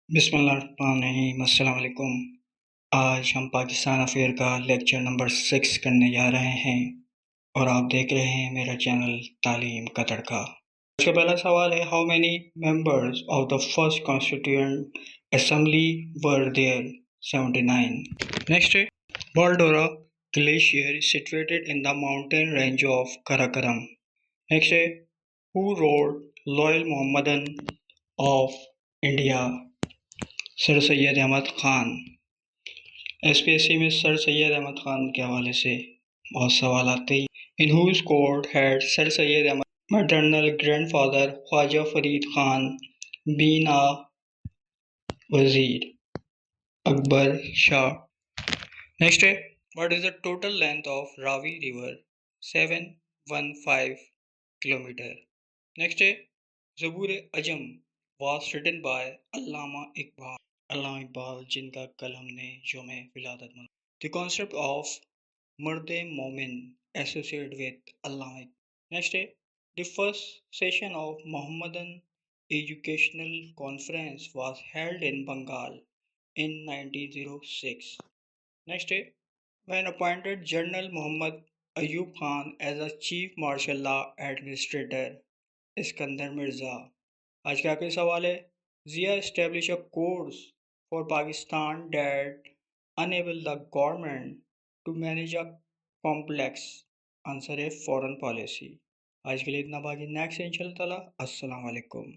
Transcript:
बिस्मिल्लाहिर्रहमानिर्रहीम। अस्सलाम वालेकुम। आज हम पाकिस्तान अफेयर का लेक्चर नंबर 6 करने जा रहे हैं और आप देख रहे हैं मेरा चैनल तालीम का तड़का। आज का पहला सवाल है, how many members of the first constituent assembly were there? 79। Next है, Baltoro glacier situated in the mountain range of Karakoram. Next है, who wrote loyal Mohammedan of India? Sir Syed Ahmad Khan. SPSC में सर सैयद अहमद ख़ान के हवाले से बहुत सवाल आते ही। In whose court had sir Syed Ahmad maternal grandfather Khwaja Farid Khan been a wazir? Akbar Shah. Next है, what is the total length of Ravi river? 715 kilometre. Next है, ज़बूर अजम was written by अल्लामा इकबाल। अल्लामा इकबाल जिनका कल हमने यौम विलादत मनाया। The concept of mard momin associate with Allama Iqbal. Next है, the first session of Mohammedan educational conference was held in Bengal in 1906. Next है, when appointed General Muhammad Ayub Khan as a Chief Martial Law Administrator? Iskander Mirza. आज का आखिरी सवाल है, Zia establish a course for Pakistan that enable the government to manage a complex? Answer है foreign policy. आज के लिए इतना, बाकी नेक्स्ट इंशाल्लाह। अस्सलाम वालेकुम।